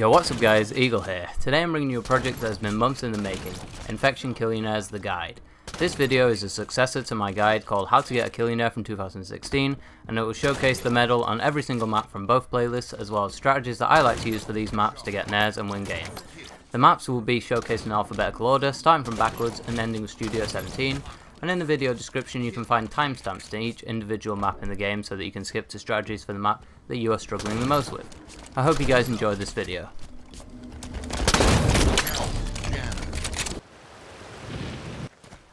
Yo, what's up guys, Eagle here. Today I'm bringing you a project that has been months in the making, Infection Killionaires The Guide. This video is a successor to my guide called How to Get a Killionaire from 2016, and it will showcase the medal on every single map from both playlists, as well as strategies that I like to use for these maps to get nairs and win games. The maps will be showcased in alphabetical order, starting from Backwoods and ending with Studio 17, and in the video description you can find timestamps to each individual map in the game so that you can skip to strategies for the map that you are struggling the most with. I hope you guys enjoyed this video.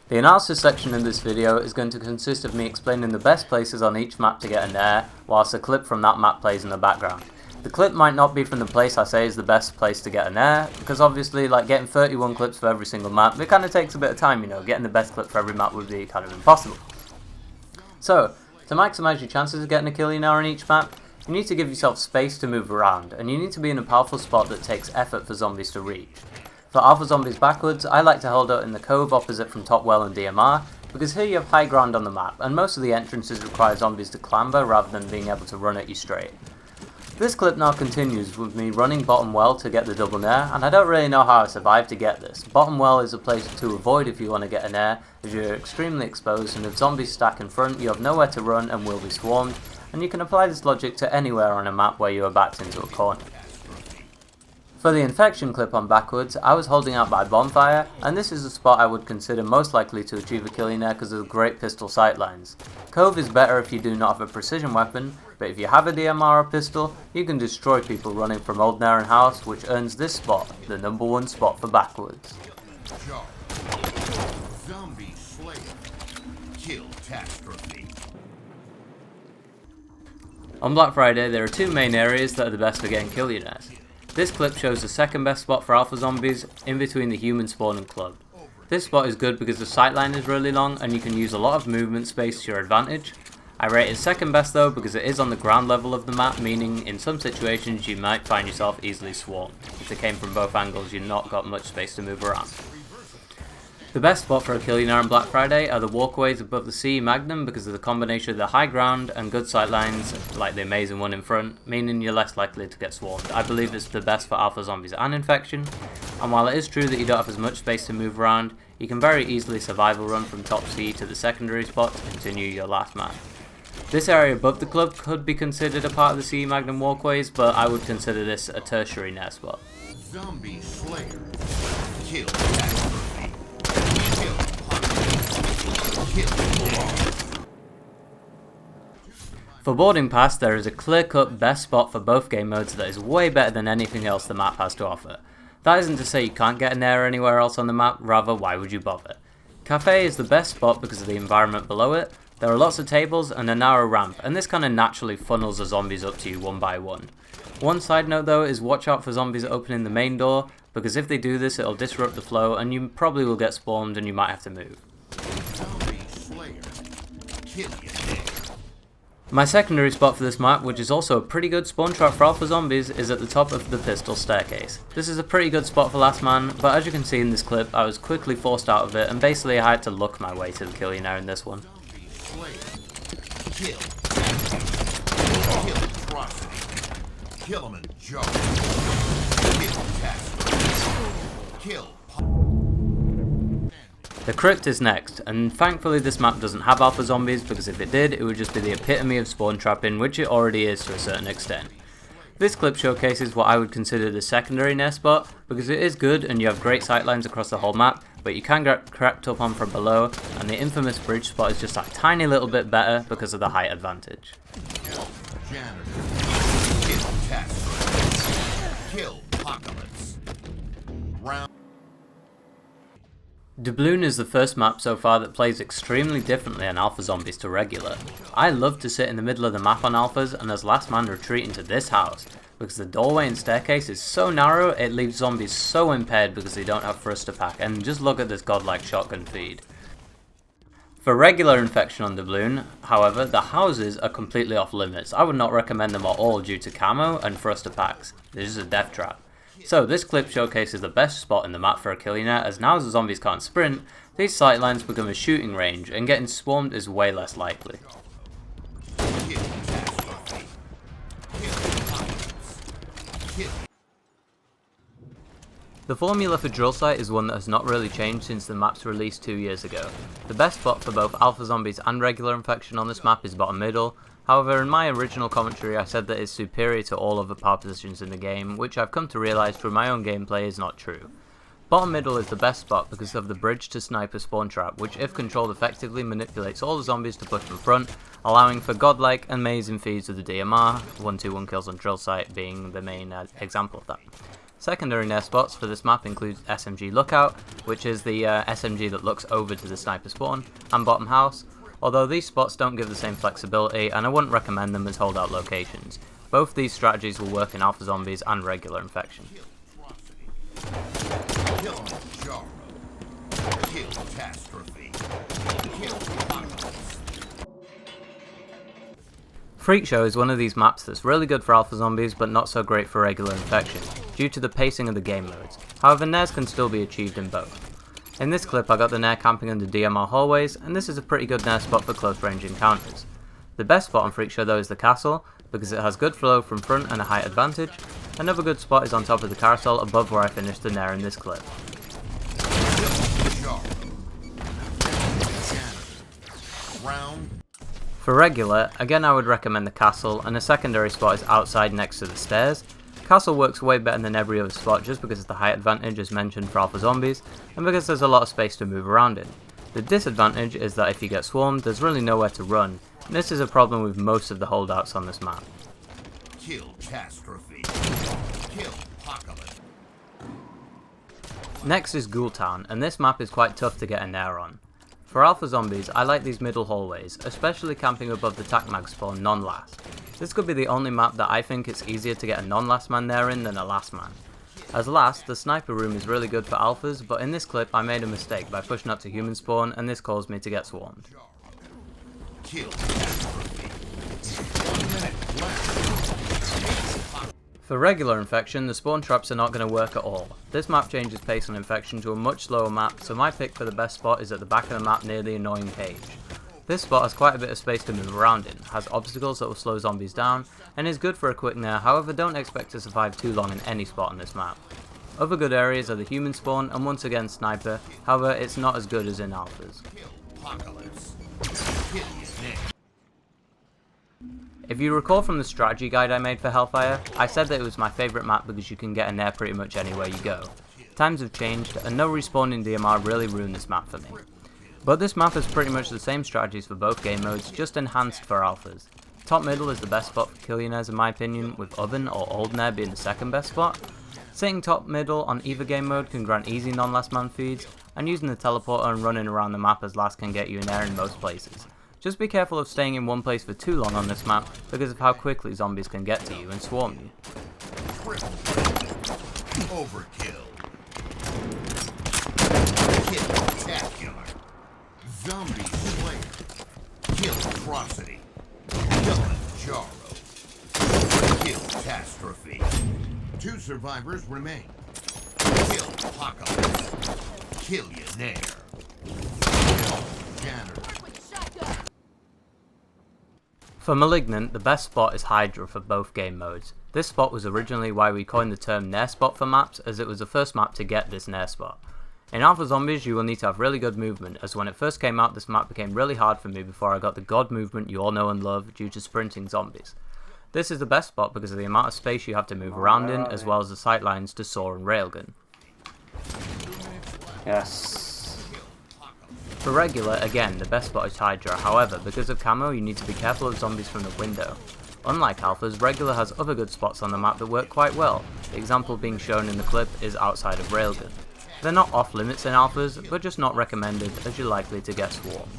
The analysis section in this video is going to consist of me explaining the best places on each map to get a nair, whilst a clip from that map plays in the background. The clip might not be from the place I say is the best place to get a nair, because obviously like getting 31 clips for every single map, it kind of takes a bit of time, you know, getting the best clip for every map would be kind of impossible. So, to maximise your chances of getting a Killionaire on each map, you need to give yourself space to move around, and you need to be in a powerful spot that takes effort for zombies to reach. For Alpha Zombies Backwoods, I like to hold out in the cove opposite from Topwell and DMR, because here you have high ground on the map, and most of the entrances require zombies to clamber rather than being able to run at you straight. This clip now continues with me running bottom well to get the double nair, and I don't really know how I survived to get this. Bottom well is a place to avoid if you want to get a nair, as you're extremely exposed, and if zombies stack in front you have nowhere to run and will be swarmed, and you can apply this logic to anywhere on a map where you are backed into a corner. For the infection clip on Backwoods, I was holding out by bonfire, and this is the spot I would consider most likely to achieve a Killionaire because of the great pistol sightlines. Cove is better if you do not have a precision weapon, but if you have a DMR or pistol, you can destroy people running from Old Naren House, which earns this spot, the #1 spot for Backwoods. Zombie Slayer. Catastrophe. On Black Friday, there are two main areas that are the best for getting Killionaires. This clip shows the second best spot for Alpha Zombies, in between the human spawn and club. This spot is good because the sightline is really long and you can use a lot of movement space to your advantage. I rate it second best though because it is on the ground level of the map, meaning in some situations you might find yourself easily swarmed. If they came from both angles, you've not got much space to move around. The best spot for a Killionaire on Black Friday are the walkways above the CE Magnum because of the combination of the high ground and good sightlines, like the amazing one in front, meaning you're less likely to get swarmed. I believe it's the best for Alpha Zombies and Infection, and while it is true that you don't have as much space to move around, you can very easily survival run from top C to the secondary spot to continue your last map. This area above the club could be considered a part of the CE Magnum walkways, but I would consider this a tertiary nair spot. Zombie Slayer. For boarding pass, there is a clear-cut best spot for both game modes that is way better than anything else the map has to offer. That isn't to say you can't get a nair anywhere else on the map, rather why would you bother? Cafe is the best spot because of the environment below it. There are lots of tables and a narrow ramp, and this kind of naturally funnels the zombies up to you one by one. One side note though is watch out for zombies opening the main door, because if they do this it'll disrupt the flow and you probably will get spawned and you might have to move. My secondary spot for this map, which is also a pretty good spawn trap for Alpha Zombies, is at the top of the pistol staircase. This is a pretty good spot for last man, but as you can see in this clip, I was quickly forced out of it and basically I had to luck my way to the Killionaire in this one. The Crypt is next, and thankfully this map doesn't have Alpha Zombies because if it did, it would just be the epitome of spawn trapping, which it already is to a certain extent. This clip showcases what I would consider the secondary nair spot, because it is good and you have great sightlines across the whole map, but you can get crept up on from below, and the infamous bridge spot is just a tiny little bit better because of the height advantage. Doubloon is the first map so far that plays extremely differently on Alpha Zombies to regular. I love to sit in the middle of the map on Alphas and as last man retreat into this house, because the doorway and staircase is so narrow it leaves zombies so impaired because they don't have thrust to pack, and just look at this godlike shotgun feed. For regular infection on Doubloon, however, the houses are completely off limits. I would not recommend them at all due to camo and thruster packs. They're just a death trap. So this clip showcases the best spot in the map for a Killionaire, as now as the zombies can't sprint, these sightlines become a shooting range and getting swarmed is way less likely. The formula for Drillsite is one that has not really changed since the map's release 2 years ago. The best spot for both alpha zombies and regular infection on this map is bottom middle. However, in my original commentary I said that it's superior to all other power positions in the game, which I've come to realise through my own gameplay is not true. Bottom middle is the best spot because of the bridge to sniper spawn trap, which if controlled effectively manipulates all the zombies to push from front, allowing for godlike amazing feeds with the DMR, 1-2-1 kills on Drillsite being the main example of that. Secondary nest spots for this map include SMG Lookout, which is the SMG that looks over to the sniper spawn, and bottom house, although these spots don't give the same flexibility and I wouldn't recommend them as holdout locations. Both these strategies will work in alpha zombies and regular infection. Freakshow is one of these maps that's really good for alpha zombies but not so great for regular infection, due to the pacing of the game modes. However, nairs can still be achieved in both. In this clip I got the nair camping under DMR hallways, and this is a pretty good nair spot for close range encounters. The best spot on Freakshow though is the castle, because it has good flow from front and a height advantage. Another good spot is on top of the carousel above where I finished the nair in this clip. For regular, again I would recommend the castle, and a secondary spot is outside next to the stairs. Castle works way better than every other spot just because of the height advantage as mentioned for alpha zombies, and because there's a lot of space to move around in. The disadvantage is that if you get swarmed, there's really nowhere to run, and this is a problem with most of the holdouts on this map. Next is Ghoul Town, and this map is quite tough to get a nair on. For alpha zombies, I like these middle hallways, especially camping above the tac mag spawn non-last. This could be the only map that I think it's easier to get a non-last man nair in than a last man. As last, the sniper room is really good for alphas, but in this clip I made a mistake by pushing up to human spawn and this caused me to get swarmed. For regular infection, the spawn traps are not going to work at all. This map changes pace on infection to a much slower map, so my pick for the best spot is at the back of the map near the annoying cage. This spot has quite a bit of space to move around in, has obstacles that will slow zombies down, and is good for a quick nair, however don't expect to survive too long in any spot on this map. Other good areas are the human spawn and once again sniper, however it's not as good as in alphas. If you recall from the strategy guide I made for Hellfire, I said that it was my favourite map because you can get a nair pretty much anywhere you go. Times have changed, and no respawning DMR really ruined this map for me. But this map has pretty much the same strategies for both game modes, just enhanced for alphas. Top middle is the best spot for Killionaires in my opinion, with oven or old nair being the second best spot. Sitting top middle on either game mode can grant easy non-last man feeds, and using the teleporter and running around the map as last can get you a nair in most places. Just be careful of staying in one place for too long on this map because of how quickly zombies can get to you and swarm you. Overkill. Spectacular. Zombie Slayer. Kill Atrocity. Kill Jarro. Kill Catastrophe. 2 survivors remain. Kill Apocalypse. Killionaire. Kill Janitor. For Malignant, the best spot is Hydra for both game modes. This spot was originally why we coined the term nair spot for maps, as it was the first map to get this nair spot. In alpha zombies you will need to have really good movement, as when it first came out this map became really hard for me before I got the god movement you all know and love due to sprinting zombies. This is the best spot because of the amount of space you have to move around in, as well as the sightlines to saw and railgun. Yes. For regular, again, the best spot is Hydra, however, because of camo you need to be careful of zombies from the window. Unlike alphas, regular has other good spots on the map that work quite well. The example being shown in the clip is outside of railgun. They're not off limits in alphas, but just not recommended as you're likely to get swarmed.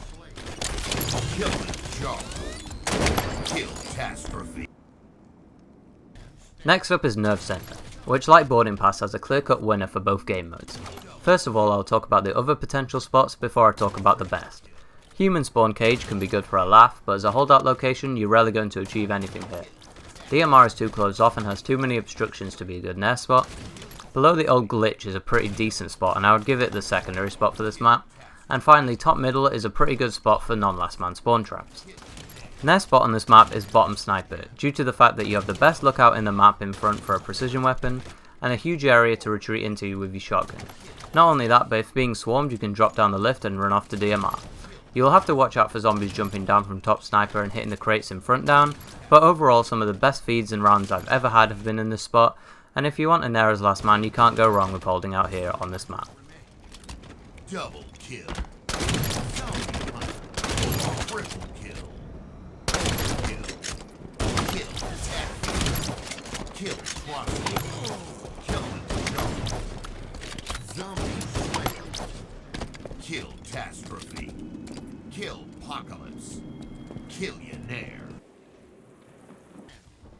Next up is Nerve Center, which like Boarding Pass has a clear-cut winner for both game modes. First of all, I'll talk about the other potential spots before I talk about the best. Human spawn cage can be good for a laugh, but as a holdout location you're rarely going to achieve anything here. DMR is too closed off and has too many obstructions to be a good nair spot. Below the old glitch is a pretty decent spot and I would give it the secondary spot for this map. And finally, top middle is a pretty good spot for non-last man spawn traps. Nair spot on this map is bottom sniper, due to the fact that you have the best lookout in the map in front for a precision weapon, and a huge area to retreat into with your shotgun. Not only that, but if being swarmed you can drop down the lift and run off to DMR. You will have to watch out for zombies jumping down from top sniper and hitting the crates in front down, but overall some of the best feeds and rounds I've ever had have been in this spot, and if you want a Nair as last man you can't go wrong with holding out here on this map. Double kill. Triple kill. Kill. Kill. Zombie slayer. Kill catastrophe. Kill apocalypse. Killionaire.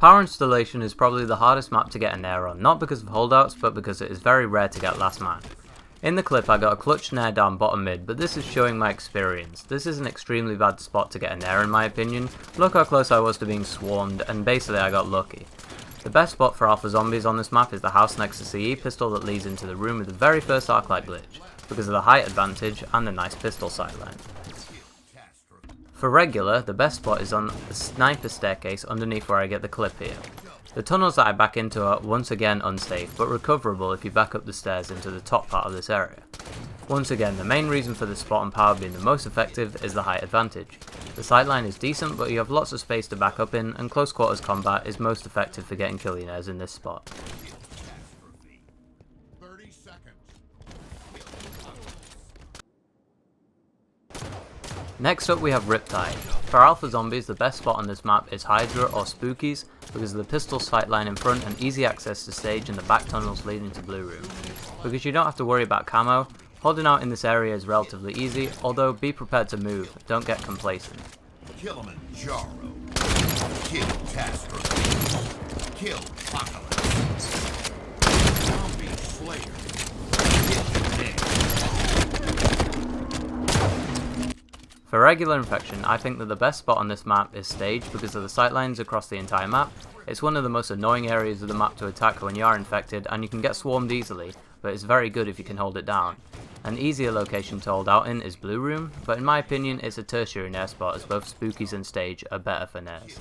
Power installation is probably the hardest map to get a Nair on, not because of holdouts, but because it is very rare to get last man. In the clip I got a clutch Nair down bottom mid, but this is showing my experience. This is an extremely bad spot to get a Nair in my opinion. Look how close I was to being swarmed, and basically I got lucky. The best spot for alpha zombies on this map is the house next to CE pistol that leads into the room with the very first arc-light glitch, because of the height advantage and the nice pistol sightline. For regular, the best spot is on the sniper staircase underneath where I get the clip here. The tunnels that I back into are once again unsafe, but recoverable if you back up the stairs into the top part of this area. Once again, the main reason for this spot and power being the most effective is the height advantage. The sightline is decent, but you have lots of space to back up in, and close quarters combat is most effective for getting Killionaires in this spot. Next up we have R.I.P.Tide. For alpha zombies the best spot on this map is Hydra or Spookies because of the pistol sightline in front and easy access to stage and the back tunnels leading to Blue Room. Because you don't have to worry about camo, holding out in this area is relatively easy, although be prepared to move, don't get complacent. Kilimanjaro. Kill catastrophe. Kill apocalypse. Zombie slayer. For regular infection, I think that the best spot on this map is stage because of the sightlines across the entire map. It's one of the most annoying areas of the map to attack when you are infected, and you can get swarmed easily, but it's very good if you can hold it down. An easier location to hold out in is Blue Room, but in my opinion it's a tertiary Nair spot as both Spookies and stage are better for Nairs.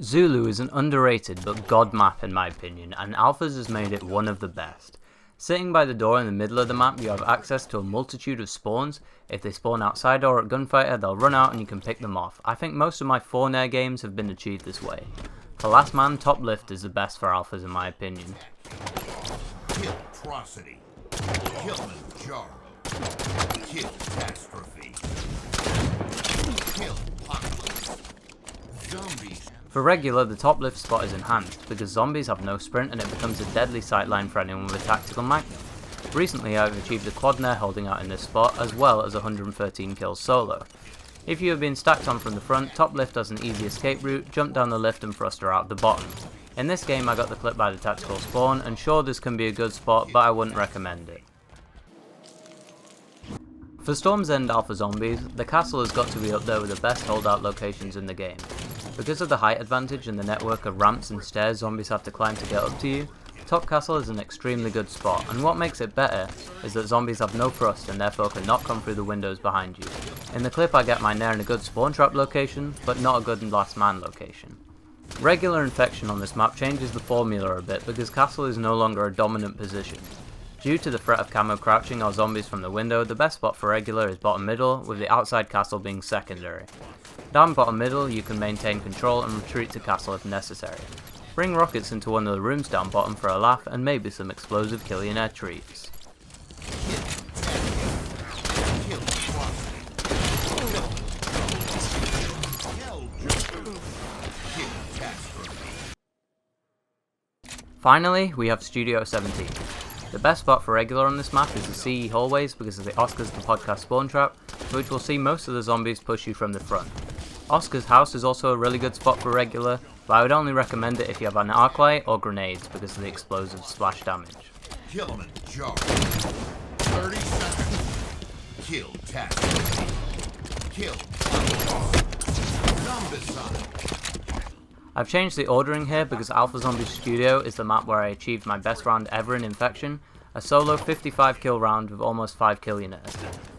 Zulu is an underrated but god map in my opinion, and Alphas has made it one of the best. Sitting by the door in the middle of the map you have access to a multitude of spawns. If they spawn outside or at gunfighter they'll run out and you can pick them off. I think most of my 4 Nair games have been achieved this way. For last man, top lift is the best for Alphas in my opinion. Kill atrocity. Kilimanjaro. Kill catastrophe. Kill apocalypse. Zombies. For regular, the top lift spot is enhanced, because zombies have no sprint and it becomes a deadly sightline for anyone with a tactical Magnum. Recently I have achieved a quad Nair holding out in this spot, as well as 113 kills solo. If you have been stacked on from the front, top lift has an easy escape route, jump down the lift and thruster out the bottom. In this game I got the clip by the tactical spawn, and sure this can be a good spot, but I wouldn't recommend it. For Storm's End alpha zombies, the castle has got to be up there with the best holdout locations in the game. Because of the height advantage and the network of ramps and stairs zombies have to climb to get up to you, Top Castle is an extremely good spot, and what makes it better is that zombies have no thrust and therefore cannot come through the windows behind you. In the clip I get my Nair in a good spawn trap location, but not a good last man location. Regular infection on this map changes the formula a bit because Castle is no longer a dominant position. Due to the threat of camo crouching or zombies from the window, the best spot for regular is bottom middle, with the outside castle being secondary. Down bottom middle you can maintain control and retreat to castle if necessary. Bring rockets into one of the rooms down bottom for a laugh and maybe some explosive Killionaire treats. Finally, we have Studio 17. The best spot for regular on this map is the CE hallways because of the Oscars the podcast spawn trap, which will see most of the zombies push you from the front. Oscar's house is also a really good spot for regular, but I would only recommend it if you have an arc light or grenades because of the explosive splash damage. Kilimanjaro. 30 seconds. Kill catastrophe. Kill zombicide. I've changed the ordering here because Alpha Zombie Studio is the map where I achieved my best round ever in Infection, a solo 55 kill round with almost 5 Killionaires.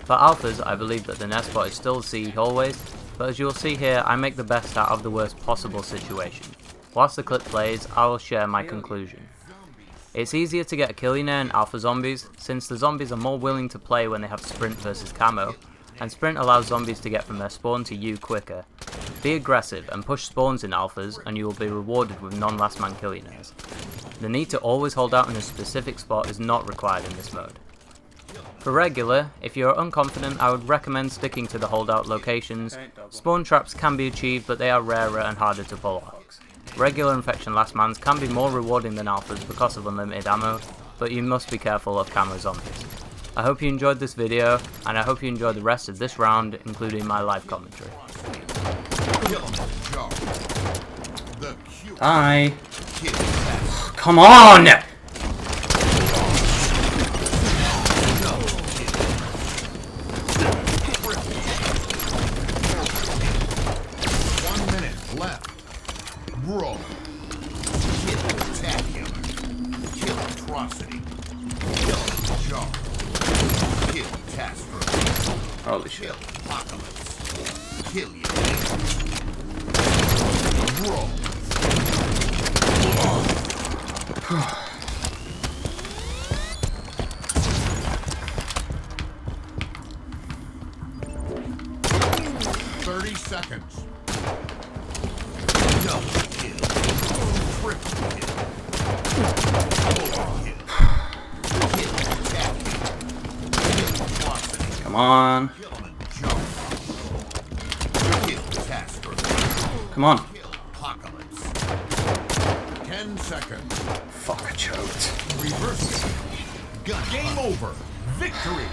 For alphas, I believe that the nest spot is still C always, but as you'll see here, I make the best out of the worst possible situation. Whilst the clip plays, I will share my conclusion. It's easier to get a Killionaire in alpha zombies, since the zombies are more willing to play when they have sprint versus camo, and sprint allows zombies to get from their spawn to you quicker. Be aggressive and push spawns in alphas, and you will be rewarded with non-last man Killionaires. The need to always hold out in a specific spot is not required in this mode. For regular, if you are unconfident, I would recommend sticking to the holdout locations. Spawn traps can be achieved, but they are rarer and harder to pull off. Regular infection last mans can be more rewarding than alphas because of unlimited ammo, but you must be careful of camo zombies. I hope you enjoyed this video, and I hope you enjoyed the rest of this round, including my live commentary. Die! Come on! Roll. Kill attack killer. Kill atrocity. Kill jar. Kill tasker. Holy shit. Kill apocalypse. Kill you. Roll. 30 seconds. Double kill. Crypt kill. Overkill. Kill attack. Kill atrocity. Come on. Kill him and jump. Kill tasker. Come on. Kill apocalypse. 10 seconds. Fuck, I choked. Reverse it. Gun. Game over. Victory.